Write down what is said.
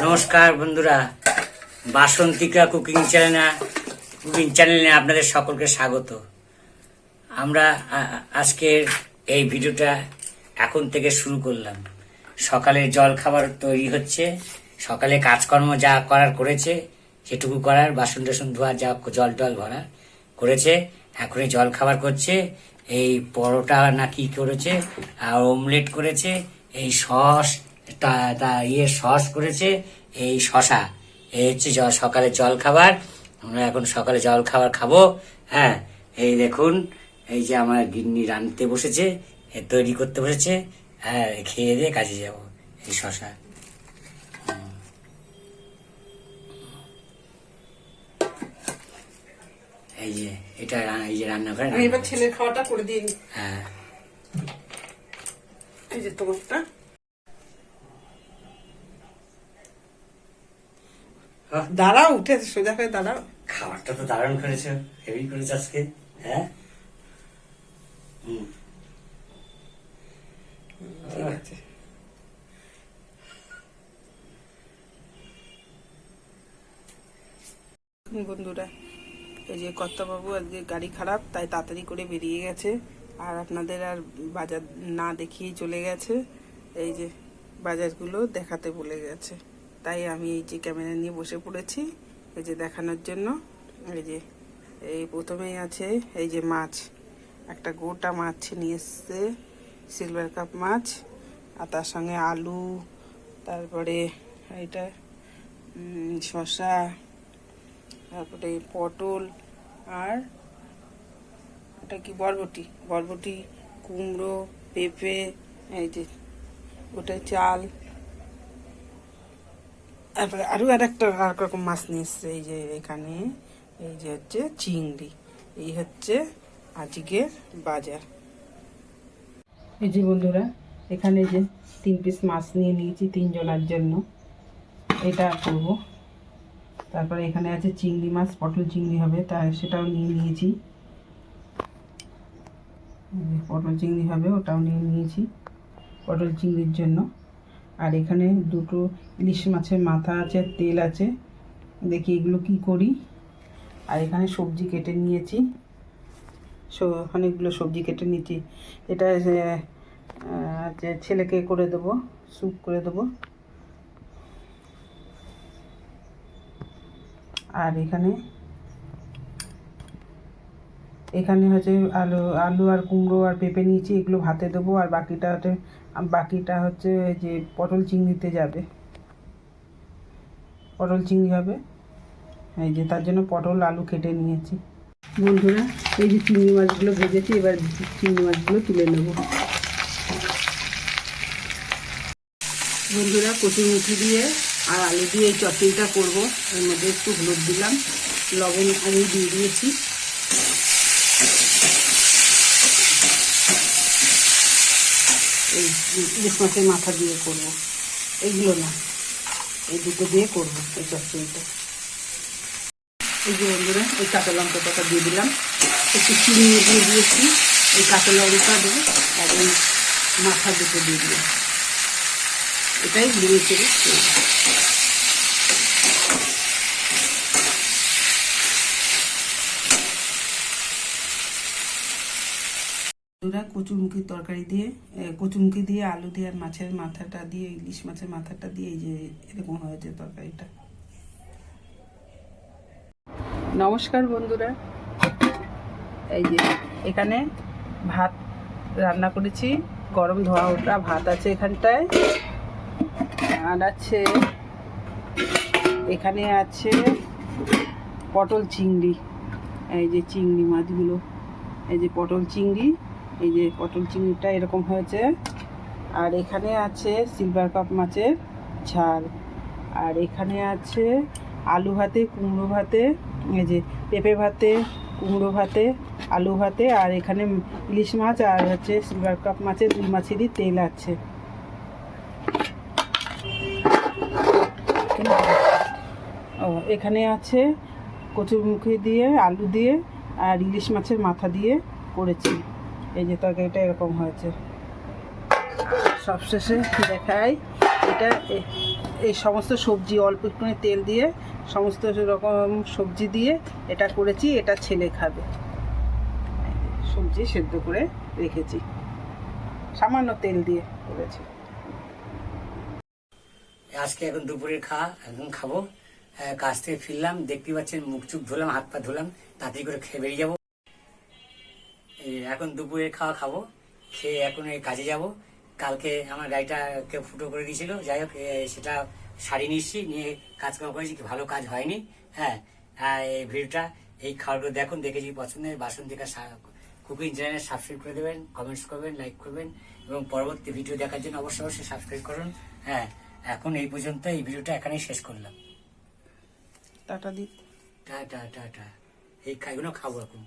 নমস্কার বন্ধুরা, বাসন্তিকা কুকিং চ্যানেলে আপনাদের সকলকে স্বাগত। আমরা আজকের এই ভিডিওটা এখন থেকে শুরু করলাম। সকালে জল খাবার তৈরি হচ্ছে, সকালে কাজকর্ম যা করার করেছে সেটুকু করার, বাসন টাসন ধোয়া, যা জল টল ভরা করেছে, এখনই জল খাবার করছে। এই পরোটা না কি করেছে, আর অমলেট করেছে, এই সস সস করেছে, এই শশা, এই হচ্ছে সকালে জল খাবার। আমরা এখন সকালে জল খাবার খাবো। হ্যাঁ, এই দেখুন, এই যে আমার গিন্নি রাঁধতে বসেছে, তৈরি করতে বসেছে। হ্যাঁ, খেয়ে দিয়ে কাজে যাব। এই শশা, এই যে এটা, এই যে রান্না করে এবার ছেলের খাওয়াটা করে দিন। হ্যাঁ, এই যে তোমারটা। দাঁড়াও, উঠে সোজা হয়ে দাঁড়াও। খাবারটা তো দারুণ করেছে, হেভি করেছে আজকে। হ্যাঁ, ঠিক আছে। বন্ধুরা, এই যে কর্তাবাবু আজকে গাড়ি খারাপ, তাই তাড়াতাড়ি করে বেরিয়ে গেছে, আর আপনাদের আর বাজার না দেখিয়ে চলে গেছে। এই যে বাজারগুলো দেখাতে বলে গেছে, তাই আমি এই যে ক্যামেরা নিয়ে বসে পড়েছি এই যে দেখানোর জন্য। এই যে এই প্রথমেই আছে এই যে মাছ, একটা গোটা মাছ নিয়ে এসছে, সিলভার কাপ মাছ, আর তার সঙ্গে আলু, তারপরে এইটা শসা, তারপরে পটল, আর এটা কি বরবটি, কুমড়ো, পেঁপে, এই যে ওটা চাল, তারপরে আরও আর রকম মাছ নিয়ে এসছে। এই যে এখানে এই যে হচ্ছে চিংড়ি। এই হচ্ছে আজকের বাজার। এই যে বন্ধুরা, এখানে যে 3 পিস মাছ নিয়ে নিয়েছি 3 জনের জন্য, এটা করব। তারপরে এখানে আছে চিংড়ি মাছ, পটল চিংড়ি হবে, তাই সেটাও নিয়ে নিয়েছি। পটল চিংড়ি হবে, ওটাও নিয়ে নিয়েছি পটল চিংড়ির জন্য। আর এখানে 2টো ইলিশ মাছের মাথা আছে, তেল আছে, দেখি এগুলো কি করি। আর এখানে সবজি কেটে নিয়েছি, অনেকগুলো সবজি কেটে নিয়েছি। এটা যে ছেলেকে করে দেবো, স্যুপ করে দেবো। আর এখানে হচ্ছে আলু আর কুমড়ো আর পেঁপে নিয়েছি, এগুলো ভাতে দেবো। আর বাকিটা হচ্ছে যে পটল চিংড়িতে যাবে, পটল চিংড়ি হবে। এই যে তার জন্য পটল আলু কেটে নিয়েছি। বন্ধুরা, এই যে চিংড়ি মাছগুলো ভেজেছি, এবার চিংড়ি মাছগুলো তুলে নেব। বন্ধুরা, কচুরমুখী দিয়ে আর আলু দিয়ে এই চচ্চড়িটা করবো। এর মধ্যে একটু হলুদ দিলাম, লবণ আমি দিয়ে দিয়েছি। এই ইলিশ মাছের মাথা দিয়ে করবো, এইগুলো না, এই দুটো দিয়ে করবো এই চচ্চড়িটা। এই যে বন্ধুরা, এই কাঁচা লঙ্কাটা দিয়ে দিলাম, একটু চিনি দিয়ে দিয়েছি, এই কাঁচা লঙ্কা দেবো, আর এই মাথা দুটো দিয়ে দিলাম। এটাই ভেঙে চেড়ে কচুরমুখির তরকারি দিয়ে, কচুরমুখি দিয়ে আলু দিয়ে আর মাছের মাথাটা দিয়ে, ইলিশ মাছের মাথাটা দিয়ে এই যে এরকম হয়েছে তরকারিটা। নমস্কার বন্ধুরা, এই যে এখানে ভাত রান্না করেছি, গরম ধোয়া ওঠা ভাত আছে এখানটায়। আর আছে এখানে আছে পটল চিংড়ি, এই যে চিংড়ি মাছগুলো, এই যে পটল চিংড়ি, এই যে পটল চিংড়িটা এরকম হয়েছে। আর এখানে আছে সিলভার কাপ মাছের ঝাল। আর এখানে আছে আলু ভাতে, কুমড়ো ভাতে, এই যে পেঁপে ভাতে, কুমড়ো ভাতে, আলু ভাতে। আর এখানে ইলিশ মাছ আর হচ্ছে সিলভার কাপ মাছের 2 মাছেরই তেল আছে। ও এখানে আছে কচুরমুখী দিয়ে, আলু দিয়ে আর ইলিশ মাছের মাথা দিয়ে করেছি। এই যে তরকারিটা এরকম হয়েছে। সবশেষে দেখাই এটা এই সমস্ত সবজি অল্প একটুখানি তেল দিয়ে সমস্ত রকম সবজি দিয়ে এটা করেছি, এটা ছেলে খাবে। সবজি সেদ্ধ করে রেখেছি, সামান্য তেল দিয়ে করেছি। আজকে এখন দুপুরের খাওয়া এখন খাবো। কাজ থেকে ফিরলাম, দেখতে পাচ্ছেন মুখ চুখ ধুলাম, হাত পা ধুলাম, তাড়াতাড়ি করে খেয়ে বেরিয়ে যাবো। এখন দুপুরের খাওয়া খাবো, খেয়ে এখন এই কাজে যাব। কালকে আমার গাড়িটা কেউ ফুটো করে দিয়েছিল, যাই হোক সেটা সারিয়ে নিচ্ছি, নিয়ে কাজকর্ম করেছি, ভালো কাজ হয়নি। হ্যাঁ, এই ভিডিওটা এই খাবারগুলো দেখুন, দেখে যদি পছন্দ হয় বাসন্তিকা কুকিং চ্যানেলে সাবস্ক্রাইব করে দেবেন, কমেন্টস করবেন, লাইক করবেন এবং পরবর্তী ভিডিও দেখার জন্য অবশ্যই সাবস্ক্রাইব করুন। হ্যাঁ, এখন এই পর্যন্ত, এই ভিডিওটা এখানেই শেষ করলাম। টাটা দি। Tata tata. এই খাইগুলো খাবো এখন।